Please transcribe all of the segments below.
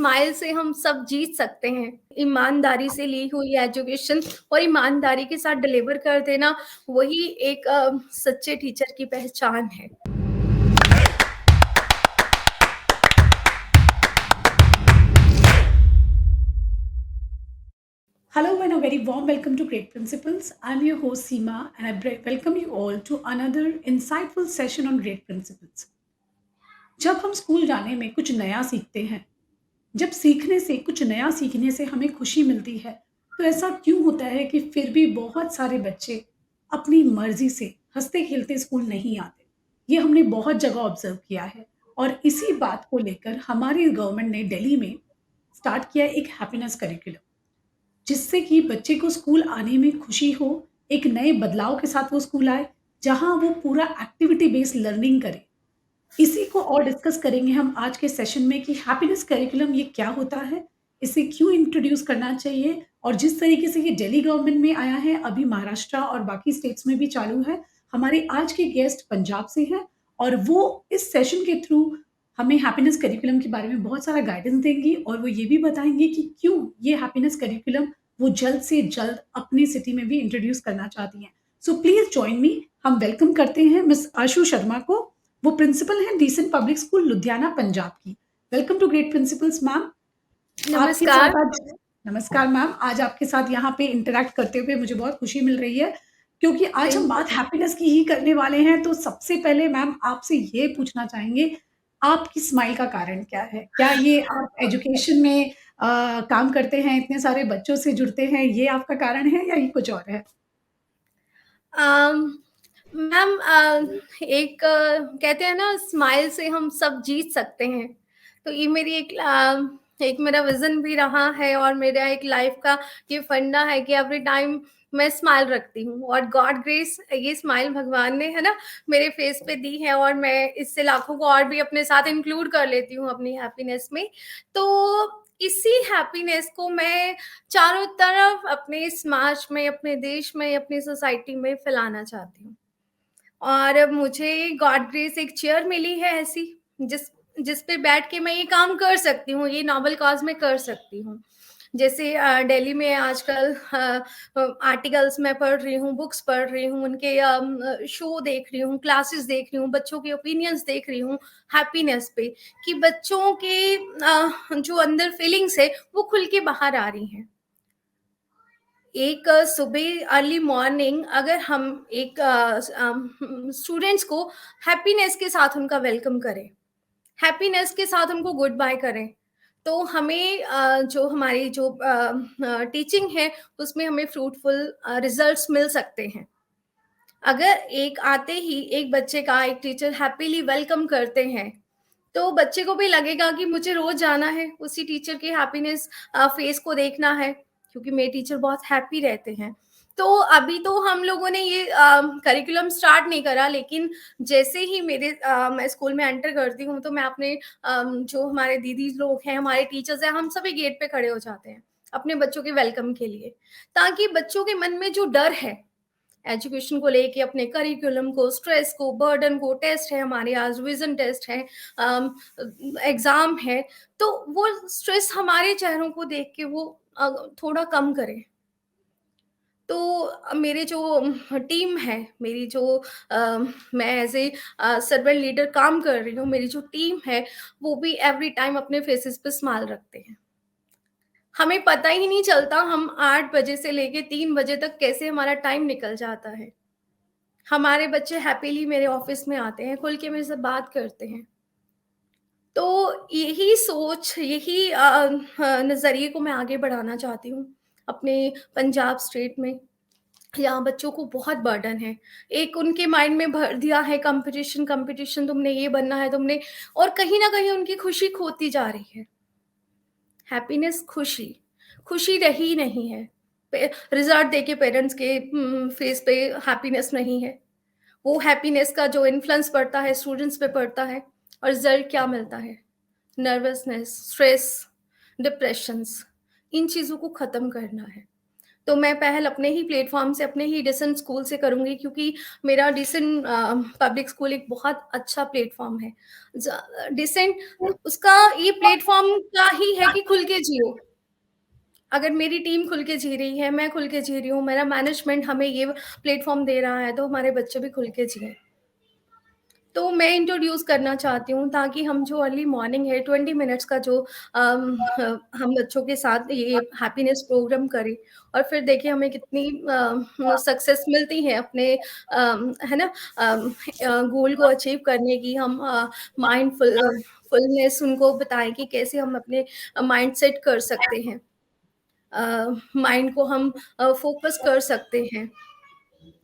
Smile से हम सब जीत सकते हैं। ईमानदारी से ली हुई एजुकेशन और ईमानदारी के साथ डिलीवर कर देना, वही एक सच्चे टीचर की पहचान है। Hello and a very warm welcome to Great Principles. I'm your host Seema and welcome you all to another insightful session on Great Principles. जब हम स्कूल जाने में कुछ नया सीखते हैं, जब सीखने से कुछ नया सीखने से हमें खुशी मिलती है, तो ऐसा क्यों होता है कि फिर भी बहुत सारे बच्चे अपनी मर्जी से हँसते-खेलते स्कूल नहीं आते? ये हमने बहुत जगह ऑब्ज़र्व किया है और इसी बात को लेकर हमारी गवर्नमेंट ने दिल्ली में स्टार्ट किया एक हैप्पीनेस करिकुलम। जिससे कि बच्चे को स्कूल आने में खुशी हो, एक नए बदलाव के साथ वो स्कूल आए, जहाँ वो पूरा एक्टिविटी बेस्ड लर्निंग करे। इसी को और डिस्कस करेंगे हम आज के सेशन में कि हैप्पीनेस करिकुलम ये क्या होता है? इसे क्यों इंट्रोड्यूस करना चाहिए? और जिस तरीके से ये दिल्ली गवर्नमेंट में आया है, अभी महाराष्ट्र और बाकी स्टेट्स में भी चालू है। हमारे आज के गेस्ट पंजाब से हैं और वो इस सेशन के थ्रू हमें हैप्पीनेस करिकुलम के बारे में बहुत सारा गाइडेंस देंगी और वो ये भी बताएँगे कि क्यों ये हैप्पीनेस करिकुलम वो जल्द से जल्द अपनी सिटी में भी इंट्रोड्यूस करना चाहती हैं। So please join me. हम वेलकम करते हैं मिस आशु शर्मा को। वो प्रिंसिपल हैं decent public school Ludhiana Punjab की। Welcome to great principals ma'am. आपके नमस्कार। साथ आज नमस्कार मैम, आज आपके साथ यहाँ पे इंटरैक्ट करते हुए मुझे बहुत खुशी मिल रही है, क्योंकि आज सेम हम बात हैप्पीनेस की ही करने वाले हैं। तो सबसे पहले मैम आपसे ये पूछना चाहेंगे, आपकी स्माइल का कारण क्या है? क्या ये आप एजुकेशन में काम करते हैं, इतने सारे बच्चों से जुड़ते हैं, ये आपका कारण है या ये कुछ और है? अम, मैम, कहते हैं ना, स्माइल से हम सब जीत सकते हैं। तो ये मेरी एक मेरा विज़न भी रहा है और मेरा एक लाइफ़ का ये फंडा है कि एवरी टाइम मैं स्माइल रखती हूँ और गॉड ग्रेस ये स्माइल भगवान ने, है ना, मेरे फेस पे दी है और मैं इससे लाखों को और भी अपने साथ इंक्लूड कर लेती हूँ अपनी हैप्पीनेस में। तो इसी हैप्पीनेस को मैं चारों तरफ अपने समाज में, अपने देश में, अपनी सोसाइटी में फैलाना चाहती हूँ। और मुझे गॉड ग्रेस एक चेयर मिली है ऐसी, जिस जिस पे बैठ के मैं ये काम कर सकती हूँ, ये नोबल कॉज़ मैं कर सकती हूँ। जैसे दिल्ली में आजकल आर्टिकल्स मैं पढ़ रही हूँ, बुक्स पढ़ रही हूँ, उनके शो देख रही हूँ, क्लासेस देख रही हूँ, बच्चों के ओपिनियंस देख रही हूँ हैप्पीनेस पे, कि बच्चों के जो अंदर फीलिंग्स है, वो खुल के बाहर आ रही हैं। एक सुबह अर्ली मॉर्निंग अगर हम एक स्टूडेंट्स को हैप्पीनेस के साथ उनका वेलकम करें, हैप्पीनेस के साथ उनको गुड बाय करें, तो हमें जो हमारी जो टीचिंग है, उसमें हमें फ्रूटफुल रिजल्ट्स मिल सकते हैं। अगर एक आते ही एक बच्चे का एक टीचर हैप्पीली वेलकम करते हैं, तो बच्चे को भी लगेगा कि मुझे रोज़ जाना है, उसी टीचर के हैप्पीनेस फेस को देखना है, क्योंकि मेरे टीचर बहुत हैप्पी रहते हैं। तो अभी तो हम लोगों ने ये करिकुलम स्टार्ट नहीं करा, लेकिन जैसे ही मैं स्कूल में एंटर करती हूँ, तो मैं अपने जो हमारे दीदी लोग हैं, हमारे टीचर्स हैं, हम सभी गेट पे खड़े हो जाते हैं, अपने बच्चों के वेलकम के लिए। ताकि बच्चों के मन में जो डर है एजुकेशन को लेके, अपने करिकुलम को, स्ट्रेस को, बर्डन को, टेस्ट है हमारे, आज विजन टेस्ट है, एग्जाम है, तो वो स्ट्रेस हमारे चेहरों को देख के वो थोड़ा कम करें। तो मेरे जो टीम है, मेरी जो मैं एज ए सर्वेंट लीडर काम कर रही हूँ, मेरी जो टीम है, वो भी एवरी टाइम अपने फेसेस पे स्माइल रखते हैं। हमें पता ही नहीं चलता हम 8 बजे से लेके 3 बजे तक कैसे हमारा टाइम निकल जाता है। हमारे बच्चे हैपीली मेरे ऑफ़िस में आते हैं, खुल के मेरे से बात करते हैं। तो यही सोच, यही नज़रिए को मैं आगे बढ़ाना चाहती हूँ, अपने पंजाब स्टेट में। यहाँ बच्चों को बहुत बर्डन है। एक उनके माइंड में भर दिया है कॉम्पिटिशन, कॉम्पिटिशन, तुमने ये बनना है, तुमने, और कहीं न कहीं उनकी खुशी खोती जा रही है। हैप्पीनेस, खुशी, खुशी रही नहीं है। पे रिज़ल्ट देके पेरेंट्स के फेस पे हैप्पीनेस नहीं है। वो हैप्पीनेस का जो इन्फ्लुएंस पड़ता है स्टूडेंट्स पे पड़ता है, और रिजल्ट क्या मिलता है? नर्वसनेस, स्ट्रेस, डिप्रेशंस, इन चीज़ों को ख़त्म करना है। तो मैं पहल अपने ही प्लेटफ़ॉर्म से, अपने ही डिसेंट स्कूल से करूँगी, क्योंकि मेरा डिसेंट पब्लिक स्कूल एक बहुत अच्छा प्लेटफ़ॉर्म है। ज डिसेंट उसका ये प्लेटफ़ॉर्म का ही है कि खुल के जियो। अगर मेरी टीम खुल के जी रही है, मैं खुल के जी रही हूँ, मेरा मैनेजमेंट हमें ये प्लेटफ़ॉर्म दे रहा है, तो हमारे बच्चे भी खुल के जिएँ। तो मैं इंट्रोड्यूस करना चाहती हूँ, ताकि हम जो अर्ली मॉर्निंग है 20 मिनट्स का जो हम बच्चों के साथ ये हैप्पीनेस प्रोग्राम करें, और फिर देखिए हमें कितनी सक्सेस मिलती है अपने है ना गोल को अचीव करने की। हम फुलनेस उनको बताएँ कि कैसे हम अपने माइंड सेट कर सकते हैं। माइंड को हम फ़ोकस कर सकते हैं।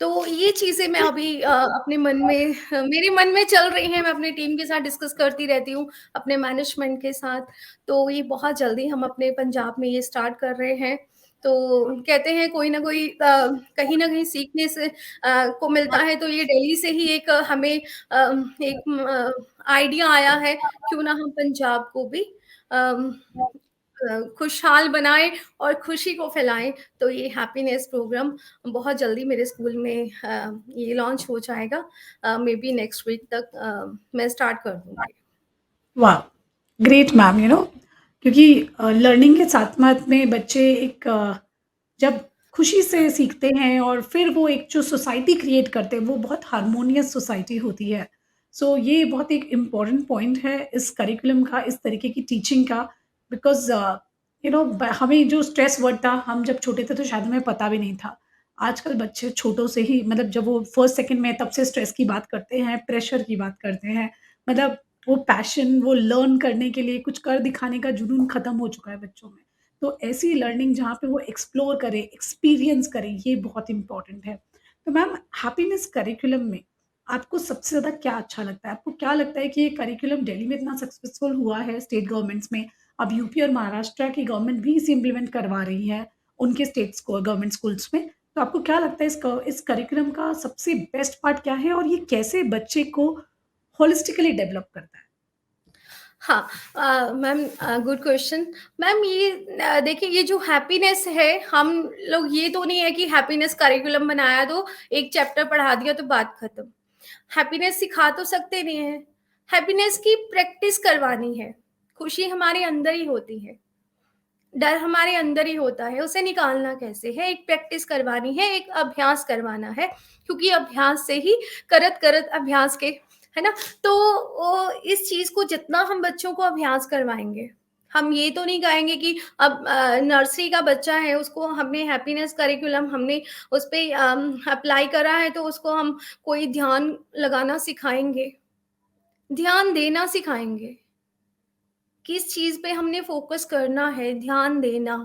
तो ये चीज़ें मैं अभी अपने मन में मेरे मन में चल रही हैं, मैं अपनी टीम के साथ डिस्कस करती रहती हूँ, अपने मैनेजमेंट के साथ। तो ये बहुत जल्दी हम अपने पंजाब में ये स्टार्ट कर रहे हैं। तो कहते हैं कोई न कोई कहीं न कहीं सीखने से को मिलता है, तो ये दिल्ली से ही एक हमें एक आइडिया आया है, क्यों ना हम पंजाब को भी अम, खुशहाल बनाएँ और खुशी को फैलाएँ। तो ये हैप्पीनेस प्रोग्राम बहुत जल्दी मेरे स्कूल में ये लॉन्च हो जाएगा। मेबी नेक्स्ट वीक तक मैं स्टार्ट कर दूँगी। वाह! ग्रेट मैम, क्योंकि लर्निंग के साथ-साथ में बच्चे एक जब खुशी से सीखते हैं और फिर वो एक जो सोसाइटी क्रिएट करते हैं, वो बहुत हार्मोनियस सोसाइटी होती है। सो ये बहुत एक इम्पोर्टेंट पॉइंट है इस करिकुलम का, इस तरीके की टीचिंग का, बिकॉज़ ब हमें जो स्ट्रेस वर्ड था, हम जब छोटे थे तो शायद हमें पता भी नहीं था। आजकल बच्चे छोटों से ही मतलब जब वो फर्स्ट सेकंड में तब से स्ट्रेस की बात करते हैं, प्रेशर की बात करते हैं। मतलब वो पैशन, वो लर्न करने के लिए कुछ कर दिखाने का जुनून खत्म हो चुका है बच्चों में। तो ऐसी लर्निंग जहाँ पे वो एक्सप्लोर करें, एक्सपीरियंस करें, ये बहुत इम्पोर्टेंट है। तो मैम, हैप्पीनेस करिकुलम में आपको सबसे ज़्यादा क्या अच्छा लगता है? आपको क्या लगता है कि ये करिकुलम दिल्ली में इतना सक्सेसफुल हुआ है स्टेट गवर्नमेंट्स में, अब यूपी और महाराष्ट्र की गवर्नमेंट भी इसे इम्प्लीमेंट करवा रही है उनके स्टेट्स को गवर्नमेंट स्कूल्स में। तो आपको क्या लगता है इस करिकुलम का सबसे बेस्ट पार्ट क्या है और ये कैसे बच्चे को होलिस्टिकली डेवलप करता है? हाँ, मैम गुड क्वेश्चन। मैम ये देखिए ये जो हैप्पीनेस है, हम लोग ये तो नहीं है कि हैप्पीनेस करिकुलम बनाया तो एक चैप्टर पढ़ा दिया तो बात खत्म। हैप्पीनेस सिखा तो सकते नहीं है, हैप्पीनेस की प्रैक्टिस करवानी है। खुशी हमारे अंदर ही होती है, डर हमारे अंदर ही होता है, उसे निकालना कैसे है? एक प्रैक्टिस करवानी है, एक अभ्यास करवाना है, क्योंकि अभ्यास से ही करत-करत अभ्यास के, है ना? तो इस चीज़ को जितना हम बच्चों को अभ्यास करवाएँगे, हम ये तो नहीं कहेंगे कि अब नर्सरी का बच्चा है, उसको हमने हैप्पीनेस करिकुलम हमने उस पे अप्लाई करा है, तो उसको हम कोई ध्यान लगाना सिखाएँगे, ध्यान देना सिखाएँगे। किस चीज़ पे हमने फ़ोकस करना है, ध्यान देना।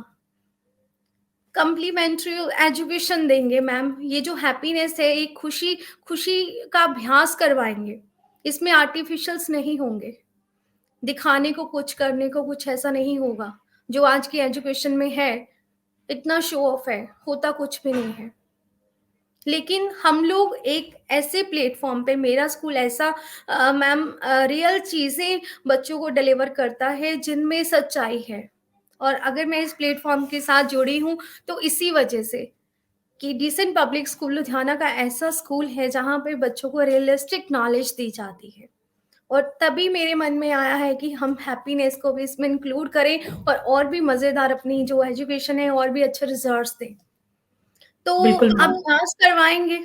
कॉम्प्लीमेंट्री एजुकेशन देंगे मैम। ये जो हैप्पीनेस है, एक खुशी खुशी का अभ्यास करवाएँगे। इसमें आर्टिफिशियल्स नहीं होंगे। दिखाने को कुछ, करने को कुछ ऐसा नहीं होगा। जो आज की एजुकेशन में है, इतना शो ऑफ है, होता कुछ भी नहीं है। लेकिन हम लोग एक ऐसे प्लेटफ़ॉर्म पे, मेरा स्कूल ऐसा मैम रियल चीज़ें बच्चों को डिलीवर करता है जिनमें सच्चाई है। और अगर मैं इस प्लेटफ़ॉर्म के साथ जुड़ी हूँ, तो इसी वजह से कि डिसेंट पब्लिक स्कूल लुधियाना का ऐसा स्कूल है जहाँ पे बच्चों को रियलिस्टिक नॉलेज दी जाती है। और तभी मेरे मन में आया है कि हम हैप्पीनेस को भी इसमें इंक्लूड करें, और भी मज़ेदार अपनी जो एजुकेशन है और भी अच्छे रिज़ल्ट्स दें। तो बिल्कुल मैम। अभ्यास करवाएँगे।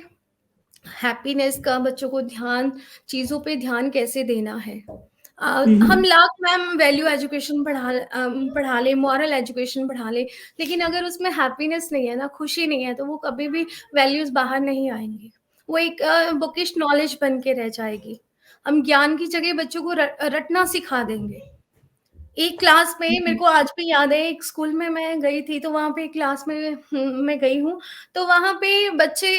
हैप्पीनेस का बच्चों को ध्यान, चीज़ों पे ध्यान कैसे देना है। हुँ, हम हुँ। लाख मैम वैल्यू एजुकेशन पढ़ा लें, मॉरल एजुकेशन पढ़ा लें, लेकिन अगर उसमें हैप्पीनेस नहीं है ना, खुशी नहीं है, तो वो कभी भी वैल्यूज़ बाहर नहीं आएँगी। वो एक बुकिश नॉलेज बन के रह जाएगी। हम ज्ञान की जगह बच्चों को रटना सिखा देंगे। एक क्लास में मेरे जी। को आज भी याद है, एक स्कूल में मैं गई थी, तो वहाँ पे एक क्लास में मैं गई हूँ, तो वहाँ पे बच्चे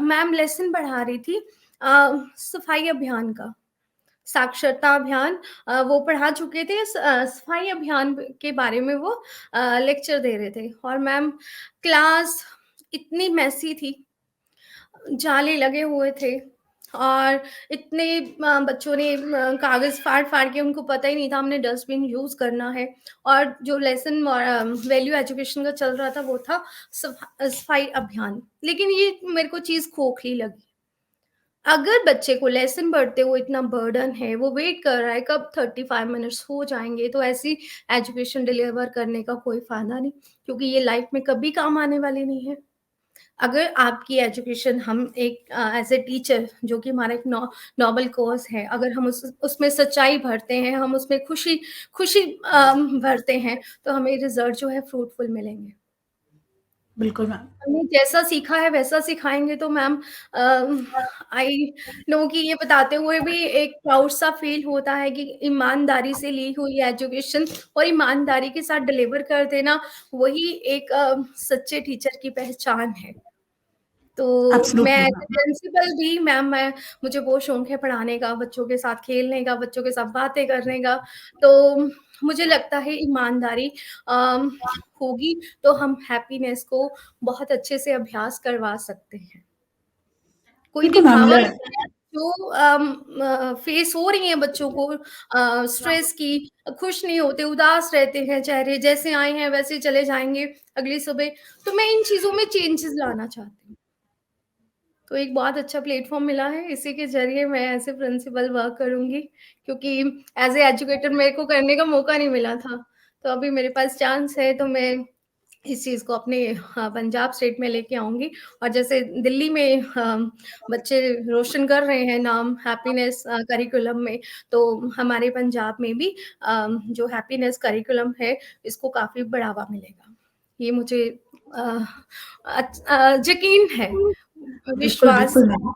मैम लेसन पढ़ा रही थी सफाई अभियान का, साक्षरता अभियान वो पढ़ा चुके थे, सफाई अभियान के बारे में वो लेक्चर दे रहे थे, और मैम क्लास इतनी मेसी थी, जाले लगे हुए थे, और इतने बच्चों ने कागज़ फाड़-फाड़ के, उनको पता ही नहीं था हमने डस्टबिन यूज़ करना है। और जो लेसन वैल्यू एजुकेशन का चल रहा था वो था सफाई अभियान। लेकिन ये मेरे को चीज़ खोखली लगी। अगर बच्चे को लेसन पढ़ते हुए इतना बर्डन है, वो वेट कर रहा है कब 35 मिनट्स हो जाएँगे, तो ऐसी एजुकेशन डिलीवर करने का कोई फ़ायदा नहीं, क्योंकि ये लाइफ़ में कभी काम आने वाली नहीं है। अगर आपकी एजुकेशन हम एक एज़ अ टीचर, जो कि हमारा एक नोबल कॉज़ है, अगर हम उसमें सच्चाई भरते हैं, हम उसमें खुशी खुशी भरते हैं, तो हमें रिज़ल्ट जो है फ्रूटफुल मिलेंगे। बिल्कुल मैम। हमने जैसा सीखा है वैसा सिखाएँगे तो मैम आई नो कि ये बताते हुए भी एक प्राउड सा फ़ील होता है कि ईमानदारी से ली हुई एजुकेशन और ईमानदारी के साथ डिलीवर कर देना, वही एक सच्चे टीचर की पहचान है। तो मैं absolutely as a ma'am. Principal भी मैम, मैं मुझे बहुत शौक है पढ़ाने का, बच्चों के साथ खेलने का, बच्चों के साथ बातें करने का। तो मुझे लगता है ईमानदारी अम, होगी तो हम हैप्पीनेस को बहुत अच्छे से अभ्यास करवा सकते हैं। कोई बिल्कुल मैम। दिखावा ल नहीं है, जो फेस हो रही हैं बच्चों को स्ट्रेस की, खुश नहीं होते, उदास रहते हैं चेहरे, जैसे आए हैं वैसे चले जाएँगे अगली सुबह। तो मैं इन चीज़ों में चेंजेज़ लाना चाहती हूँ। तो एक बहुत अच्छा प्लेटफ़ॉर्म मिला है, इसी के ज़रिए मैं एज़ अ प्रिंसिपल वर्क करूँगी, क्योंकि एज़ अ एजुकेटर मेरे को करने का मौका नहीं मिला था। तो अभी मेरे पास चांस है, तो मैं इस चीज़ को अपने पंजाब स्टेट में लेके आऊँगी। और जैसे दिल्ली में बच्चे रोशन कर रहे हैं नाम हैप्पीनेस करिकुलम में, तो हमारे पंजाब में भी जो हैप्पीनेस करिकुलम है, इसको काफ़ी बढ़ावा मिलेगा। ये मुझे अ, यकीन है, बिल्कुल, विश्वास बिल्कुल है। Ma'am.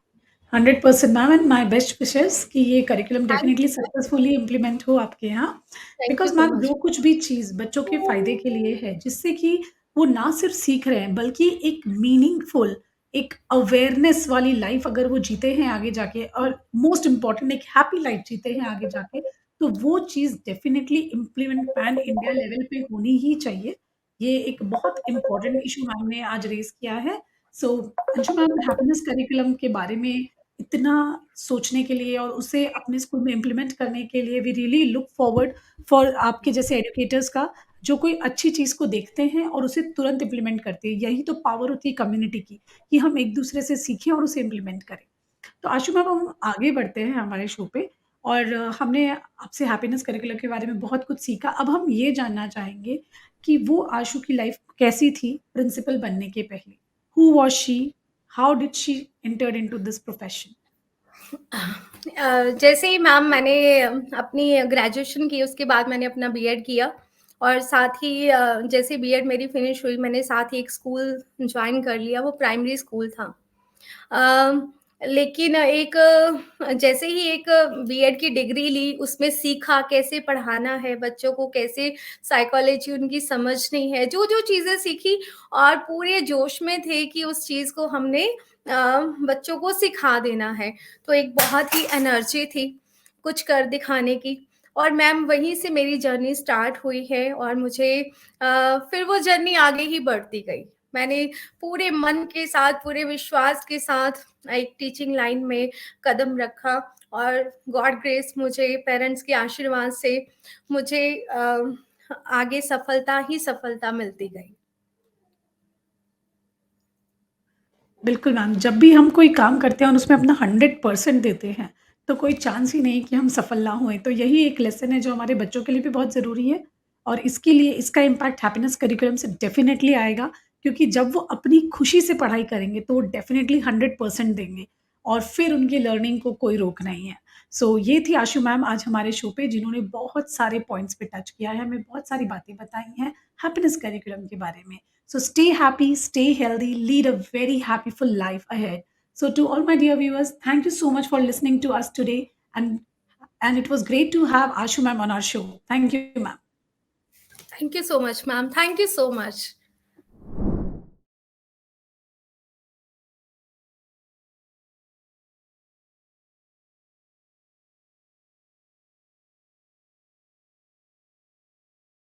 100% ma'am and my best wishes कि ये curriculum thank definitely you, successfully implement हो आपके यहाँ। Thank you because so ma'am much. जो कुछ भी चीज़ बच्चों के फ़ायदे के लिए है, जिससे कि वो ना सिर्फ़ सीख रहे हैं बल्कि एक मीनिंगफुल, एक अवेयरनेस वाली लाइफ़ अगर वो जीते हैं आगे जाके और मोस्ट इम्पोर्टेंट एक हैप्पी लाइफ़ जीते हैं आगे जाके, तो वो चीज़ definitely implement pan India level पे होनी ही चाहिए। ये एक बहुत इम्पोर्टेंट इश्यू मैम ने आज रेज़ किया है। सो अंशु मैम हैप्पीनेस करिकुलम के बारे में इतना सोचने के लिए और उसे अपने स्कूल में इम्प्लीमेंट करने के लिए we really look forward for आपके जैसे एजुकेटर्स का जो कोई अच्छी चीज़ को देखते हैं और उसे तुरंत इम्प्लीमेंट करते हैं। यही तो पावर होती है कम्युनिटी की, कि हम एक-दूसरे से सीखें और उसे इम्प्लीमेंट करें। तो आशु मैम हम आगे बढ़ते हैं हमारे शो पे और हमने आपसे हैप्पीनेस करिकुलम के बारे में बहुत कुछ सीखा। अब हम ये जानना चाहेंगे कि वो आशु की लाइफ कैसी थी प्रिंसिपल बनने के पहले? Who was she? How did she entered into this profession? जैसे ही मैम मैंने अपनी ग्रेजुएशन की, उसके बाद मैंने अपना बीएड किया और साथ ही जैसे बीएड मेरी फिनिश हुई, मैंने साथ ही एक स्कूल जॉइन कर लिया, वो प्राइमरी स्कूल था। अ, लेकिन एक जैसे ही एक बीएड की डिग्री ली, उसमें सीखा कैसे पढ़ाना है बच्चों को, कैसे साइकोलॉजी उनकी समझनी है, जो-जो चीज़ें सीखी और पूरे जोश में थे कि उस चीज़ को हमने बच्चों को सिखा देना है। तो एक बहुत ही एनर्जी थी, कुछ कर दिखाने की। और मैम वहीं से मेरी जर्नी स्टार्ट हुई है और मुझे फिर वो जर्नी आगे ही बढ़ती गई। मैंने पूरे मन के साथ, पूरे विश्वास के साथ एक टीचिंग लाइन में कदम रखा और गॉड ग्रेस मुझे पेरेंट्स के आशीर्वाद से मुझे आगे सफलता ही सफलता मिलती गई। बिल्कुल मैम, जब भी हम कोई काम करते हैं और उसमें अपना 100% देते हैं, तो कोई चांस ही नहीं कि हम सफल ना हुए। तो यही एक लेसन है जो हमारे बच्चों के लिए भी बहुत ज़रूरी है और इसके लिए इसका इम्पैक्ट हैप्पीनेस करिकुलम से डेफ़िनेटली आएगा क्योंकि जब वो अपनी खुशी से पढ़ाई करेंगे, तो वो डेफ़िनेटली 100% देंगे और फिर उनकी लर्निंग को कोई रोक नहीं है। सो ये थी आशु मैम आज हमारे शो पे जिन्होंने बहुत सारे पॉइंट्स पे टच किया है, हमें बहुत सारी बातें बताई हैं हैप्पीनेस करिकुलम के बारे में। So stay happy, stay healthy, lead a very happyful life ahead. So to all my dear viewers, thank you so much for listening to us today and it was great to have Ashu ma'am on our show. Thank you, ma'am. Thank you so much ma'am, thank you so much.